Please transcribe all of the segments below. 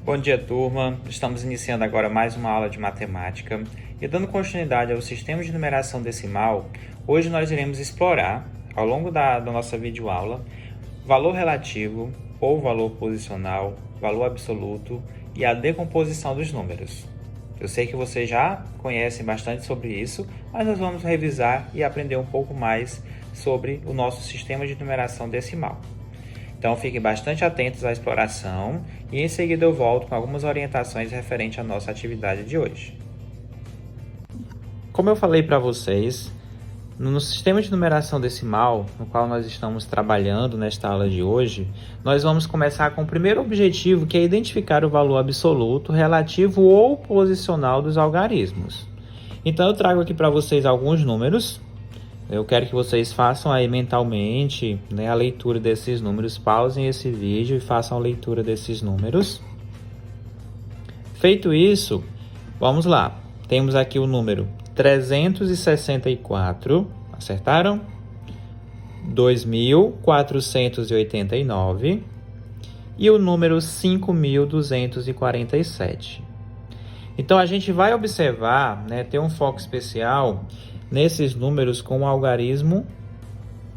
Bom dia, turma. Estamos iniciando agora mais uma aula de matemática e dando continuidade ao sistema de numeração decimal. Hoje nós iremos explorar, ao longo da nossa videoaula, valor relativo ou valor posicional, valor absoluto e a decomposição dos números. Eu sei que vocês já conhecem bastante sobre isso, mas nós vamos revisar e aprender um pouco mais sobre o nosso sistema de numeração decimal. Então fiquem bastante atentos à exploração e em seguida eu volto com algumas orientações referentes à nossa atividade de hoje. Como eu falei para vocês, no sistema de numeração decimal, no qual nós estamos trabalhando nesta aula de hoje, nós vamos começar com o primeiro objetivo, que é identificar o valor absoluto, relativo ou posicional dos algarismos. Então eu trago aqui para vocês alguns números. Eu quero que vocês façam aí mentalmente, a leitura desses números. Pausem esse vídeo e façam a leitura desses números. Feito isso, vamos lá. Temos aqui o número 364, acertaram? 2.489 e o número 5.247. Então, a gente vai observar, ter um foco especial nesses números com o algarismo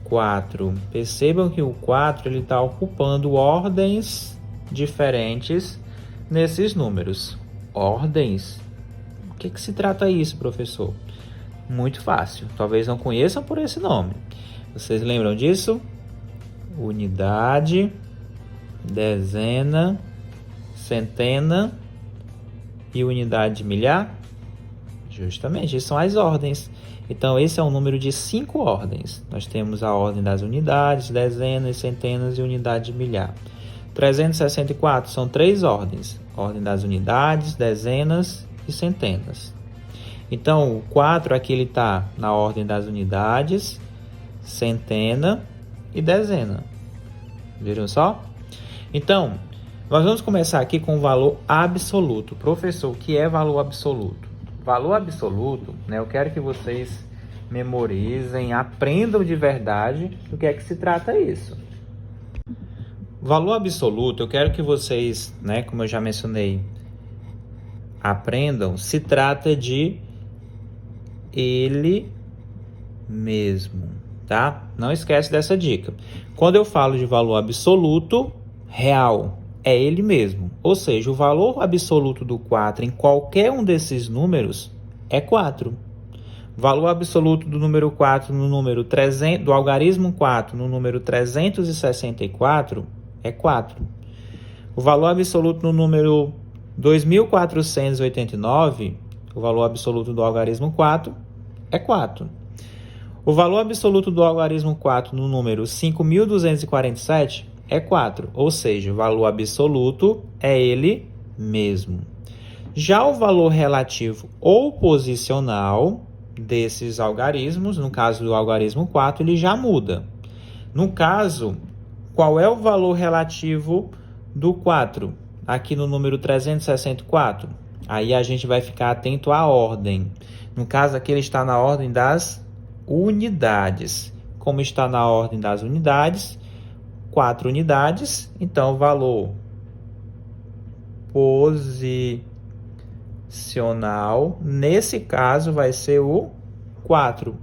4. Percebam que o 4 está ocupando ordens diferentes nesses números. Ordens? O que se trata isso, professor? Muito fácil. Talvez não conheçam por esse nome. Vocês lembram disso? Unidade, dezena, centena e unidade de milhar? Justamente, são as ordens. Então, esse é um número de 5 ordens. Nós temos a ordem das unidades, dezenas, centenas e unidade de milhar. 364 são 3 ordens. Ordem das unidades, dezenas e centenas. Então, o 4 aqui ele está na ordem das unidades, centena e dezena. Viram só? Então, nós vamos começar aqui com o valor absoluto. Professor, o que é valor absoluto? Valor absoluto, eu quero que vocês memorizem, aprendam de verdade do que é que se trata isso. Valor absoluto, eu quero que vocês, como eu já mencionei, aprendam, se trata de ele mesmo, tá? Não esquece dessa dica. Quando eu falo de valor absoluto, real, é ele mesmo. Ou seja, o valor absoluto do 4 em qualquer um desses números é 4. O valor absoluto do número 4 no número 300, do algarismo 4 no número 364 é 4. O valor absoluto no número 2489, o valor absoluto do algarismo 4 é 4. O valor absoluto do algarismo 4 no número 5.247 é 4, ou seja, o valor absoluto é ele mesmo. Já o valor relativo ou posicional desses algarismos, no caso do algarismo 4, ele já muda. No caso, qual é o valor relativo do 4? Aqui no número 364. Aí a gente vai ficar atento à ordem. No caso aqui ele está na ordem das unidades. Como está na ordem das unidades, 4 unidades, então o valor posicional, nesse caso, vai ser o 4.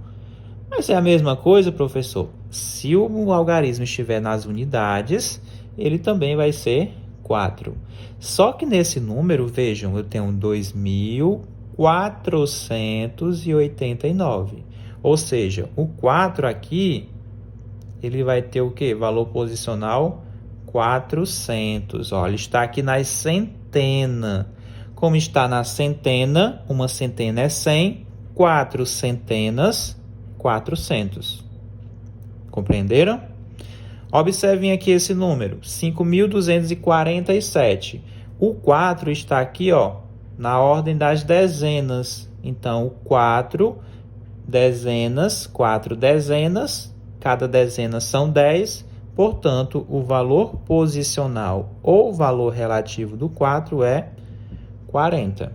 Mas é a mesma coisa, professor? Se o algarismo estiver nas unidades, ele também vai ser 4. Só que nesse número, vejam, eu tenho 2.489. Ou seja, o 4 aqui, ele vai ter o quê? Valor posicional 400. Olha, está aqui nas centenas. Como está na centena, uma centena é 100, 4 centenas, 400. Compreenderam? Observem aqui esse número, 5.247. O 4 está aqui, na ordem das dezenas. Então, 4 dezenas, cada dezena são 10, portanto, o valor posicional ou valor relativo do 4 é 40.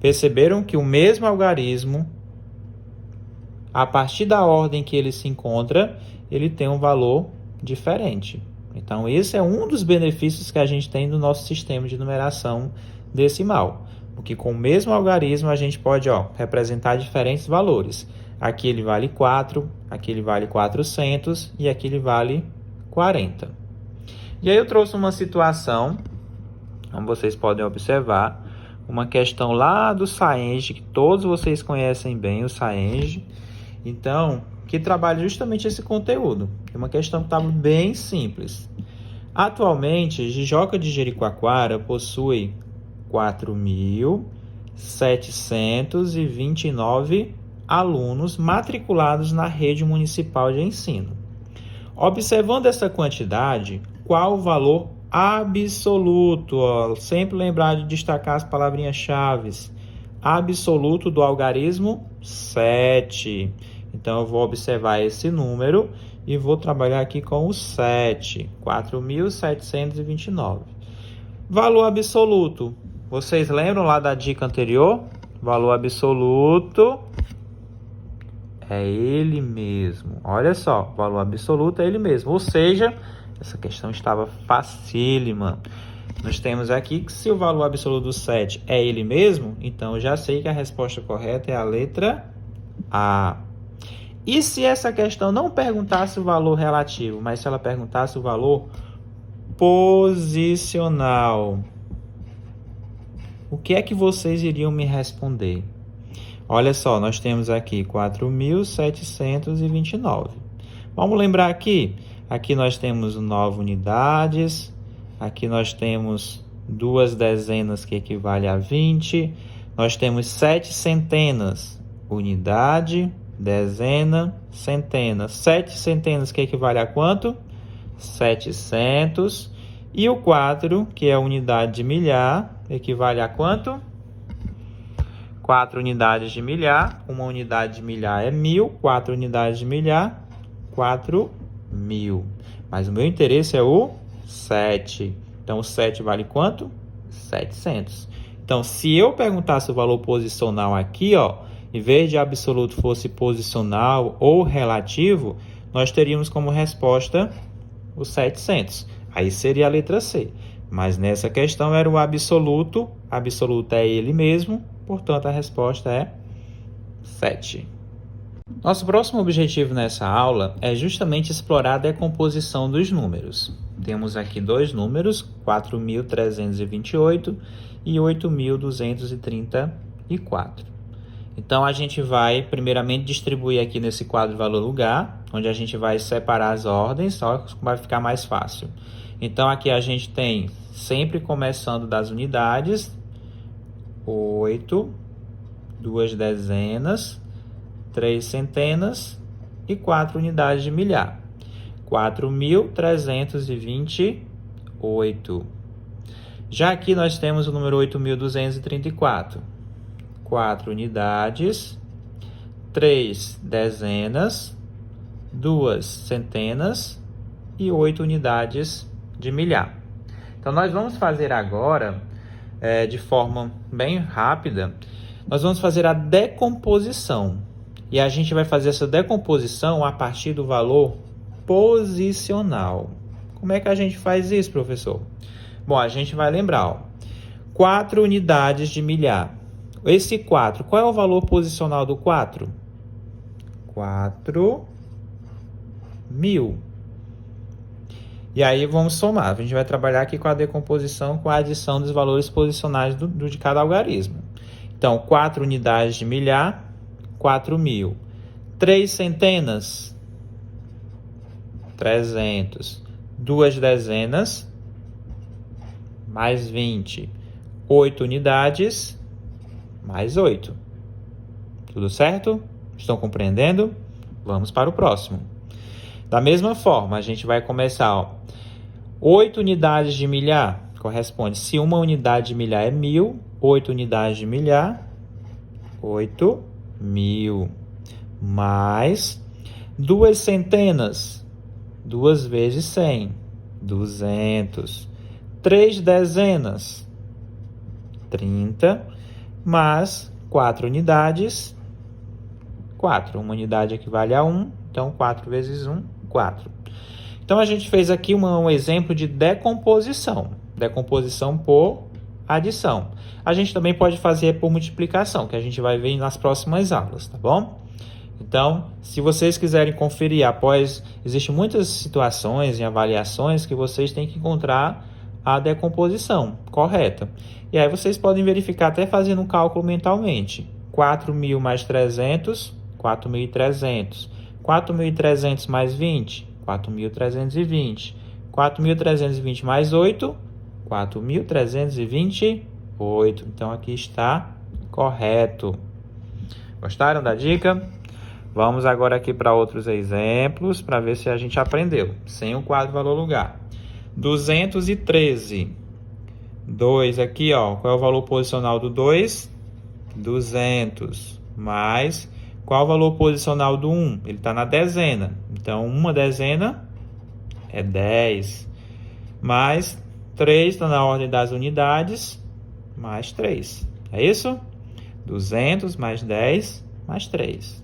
Perceberam que o mesmo algarismo, a partir da ordem que ele se encontra, ele tem um valor diferente. Então, esse é um dos benefícios que a gente tem do nosso sistema de numeração decimal. Porque com o mesmo algarismo a gente pode representar diferentes valores. Aqui ele vale 4, aqui ele vale 400 e aqui ele vale 40. E aí eu trouxe uma situação, como vocês podem observar, uma questão lá do Saenge, que todos vocês conhecem bem o Saenge. Então, que trabalha justamente esse conteúdo. É uma questão que está bem simples. Atualmente, Jijoca de Jericoacoara possui 4.729 alunos matriculados na rede municipal de ensino. Observando essa quantidade, qual o valor absoluto? Sempre lembrar de destacar as palavrinhas-chave. Absoluto do algarismo 7. Então, eu vou observar esse número e vou trabalhar aqui com o 7, 4.729. Valor absoluto. Vocês lembram lá da dica anterior? Valor absoluto é ele mesmo. Olha só, valor absoluto é ele mesmo. Ou seja, essa questão estava facílima. Nós temos aqui que se o valor absoluto do 7 é ele mesmo, então eu já sei que a resposta correta é a letra A. E se essa questão não perguntasse o valor relativo, mas se ela perguntasse o valor posicional, o que é que vocês iriam me responder? Olha só, nós temos aqui 4.729. Vamos lembrar aqui? Aqui nós temos 9 unidades. Aqui nós temos 2 dezenas que equivale a 20. Nós temos 7 centenas. Unidade, dezena, centena. 7 centenas que equivale a quanto? 700. E o 4, que é a unidade de milhar, equivale a quanto? 4 unidades de milhar. Uma unidade de milhar é 1.000. 4 unidades de milhar, 4.000. Mas o meu interesse é o 7. Então, o 7 vale quanto? 700. Então, se eu perguntasse o valor posicional aqui, em vez de absoluto fosse posicional ou relativo, nós teríamos como resposta o 700. Aí seria a letra C. Mas nessa questão era o absoluto. Absoluto é ele mesmo. Portanto, a resposta é 7. Nosso próximo objetivo nessa aula é justamente explorar a decomposição dos números. Temos aqui dois números, 4.328 e 8.234. Então, a gente vai primeiramente distribuir aqui nesse quadro valor-lugar, onde a gente vai separar as ordens, só vai ficar mais fácil. Então, aqui a gente tem, sempre começando das unidades, 8, 2 dezenas, 3 centenas e 4 unidades de milhar. 4.328. Já aqui nós temos o número 8.234. 4 unidades, 3 dezenas, 2 centenas e 8 unidades de milhar. Então, nós vamos fazer agora, de forma bem rápida, nós vamos fazer a decomposição. E a gente vai fazer essa decomposição a partir do valor posicional. Como é que a gente faz isso, professor? Bom, a gente vai lembrar, 4 unidades de milhar. Esse 4, qual é o valor posicional do 4? 4.000. E aí vamos somar. A gente vai trabalhar aqui com a decomposição, com a adição dos valores posicionais de cada algarismo. Então, 4 unidades de milhar, 4.000. 3 centenas, 300. 2 dezenas, mais 20. 8 unidades, mais 8. Tudo certo? Estão compreendendo? Vamos para o próximo. Da mesma forma, a gente vai começar. 8 unidades de milhar corresponde, se uma unidade de milhar é 1.000, 8 unidades de milhar, 8.000. Mais 2 centenas, 2 vezes 100, 200. 3 dezenas, 30. Mais 4 unidades, 4. Uma unidade equivale a 1, então 4 vezes 1, 4. Então, a gente fez aqui um exemplo de decomposição. Decomposição por adição. A gente também pode fazer por multiplicação, que a gente vai ver nas próximas aulas, tá bom? Então, se vocês quiserem conferir após, existem muitas situações e avaliações que vocês têm que encontrar a decomposição correta. E aí vocês podem verificar até fazendo um cálculo mentalmente. 4.000 mais 300, 4.300. 4.300 mais 20, 4.320. 4.320 mais 8, 4.328. Então, aqui está correto. Gostaram da dica? Vamos agora aqui para outros exemplos, para ver se a gente aprendeu. Sem o quadro valor lugar. 213. 2 aqui, ó. Qual é o valor posicional do 2? 200. Mais, qual é o valor posicional do 1? Ele está na dezena. Então, uma dezena é 10. Mais 3 está na ordem das unidades, mais 3. É isso? 200 mais 10 mais 3.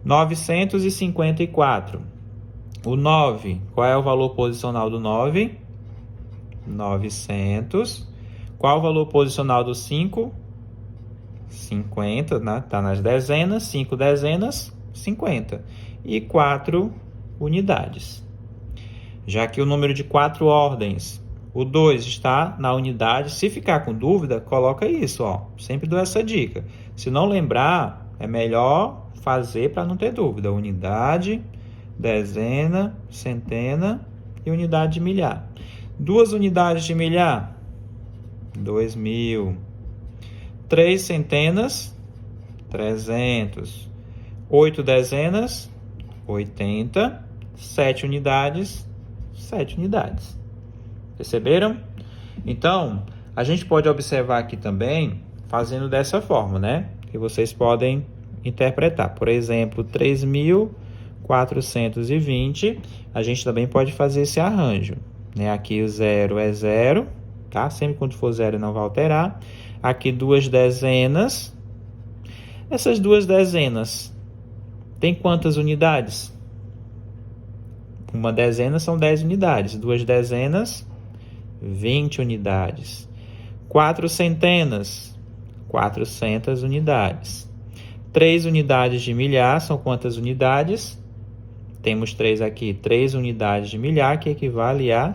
954. O 9, qual é o valor posicional do 9? 900. Qual é o valor posicional do 5? 50, né? Está nas dezenas. 5 dezenas, 50. E 4 unidades. Já que o número de 4 ordens, o 2 está na unidade. Se ficar com dúvida, coloca isso, ó. Sempre dou essa dica. Se não lembrar, é melhor fazer para não ter dúvida. Unidade, dezena, centena e unidade de milhar. 2 unidades de milhar, 2.000. 3 centenas, 300. 8 dezenas, 80. 7 unidades, 7 unidades. Perceberam? Então, a gente pode observar aqui também, fazendo dessa forma, né? Que vocês podem interpretar. Por exemplo, 3.420, a gente também pode fazer esse arranjo, né? Aqui o 0 é 0, tá? Sempre quando for 0 não vai alterar. Aqui 2 dezenas. Essas 2 dezenas tem quantas unidades? Uma dezena são 10 unidades. 2 dezenas, 20 unidades. 4 centenas, 400 unidades. 3 unidades de milhar são quantas unidades? Temos 3 aqui. 3 unidades de milhar, que equivale a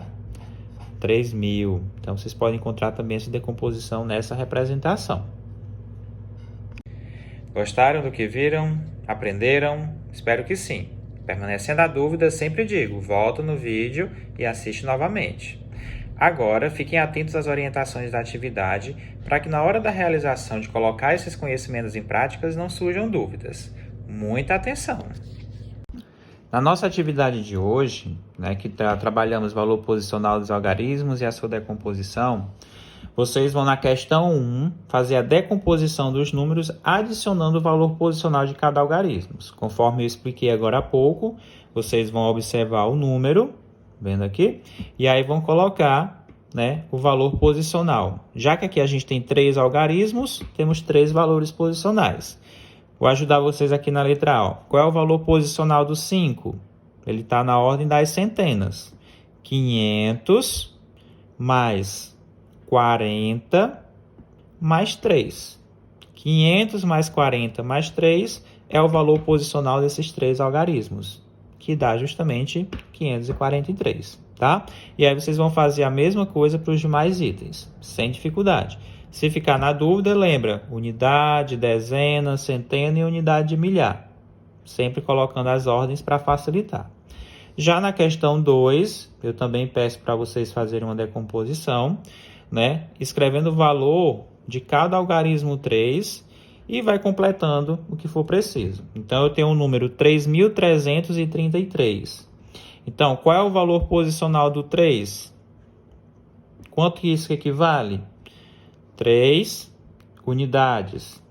3.000. Então, vocês podem encontrar também essa decomposição nessa representação. Gostaram do que viram? Aprenderam? Espero que sim. Permanecendo a dúvida, sempre digo, volta no vídeo e assiste novamente. Agora, fiquem atentos às orientações da atividade para que na hora da realização de colocar esses conhecimentos em práticas não surjam dúvidas. Muita atenção! Na nossa atividade de hoje, né, que trabalhamos o valor posicional dos algarismos e a sua decomposição, vocês vão na questão 1 fazer a decomposição dos números adicionando o valor posicional de cada algarismo. Conforme eu expliquei agora há pouco, vocês vão observar o número, vendo aqui, e aí vão colocar, né, o valor posicional. Já que aqui a gente tem 3 algarismos, temos 3 valores posicionais. Vou ajudar vocês aqui na letra A. Qual é o valor posicional do 5? Ele está na ordem das centenas. 500 mais 40 mais 3. 500 mais 40 mais 3 é o valor posicional desses 3 algarismos, que dá justamente 543, tá? E aí vocês vão fazer a mesma coisa para os demais itens, sem dificuldade. Se ficar na dúvida, lembra, unidade, dezena, centena e unidade de milhar. Sempre colocando as ordens para facilitar. Já na questão 2, eu também peço para vocês fazerem uma decomposição, né? Escrevendo o valor de cada algarismo 3 e vai completando o que for preciso. Então, eu tenho o número 3.333. Então, qual é o valor posicional do 3? Quanto isso equivale? 3 unidades.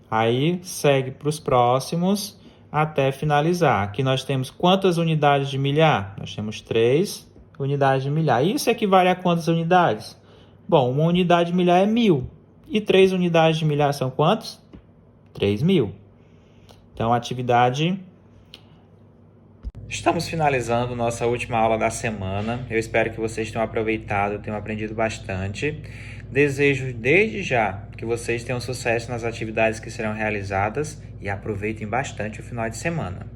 Aí, segue para os próximos até finalizar. Aqui nós temos quantas unidades de milhar? Nós temos 3 unidades de milhar. Isso equivale a quantas unidades? Bom, uma unidade de milhar é 1.000. E 3 unidades de milhar são quantos? 3.000. Então, a atividade Estamos finalizando nossa última aula da semana. Eu espero que vocês tenham aproveitado, tenham aprendido bastante. Desejo desde já que vocês tenham sucesso nas atividades que serão realizadas e aproveitem bastante o final de semana.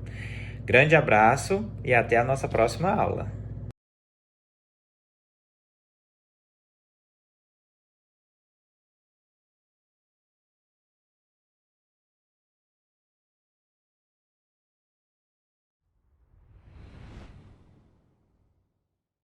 Grande abraço e até a nossa próxima aula.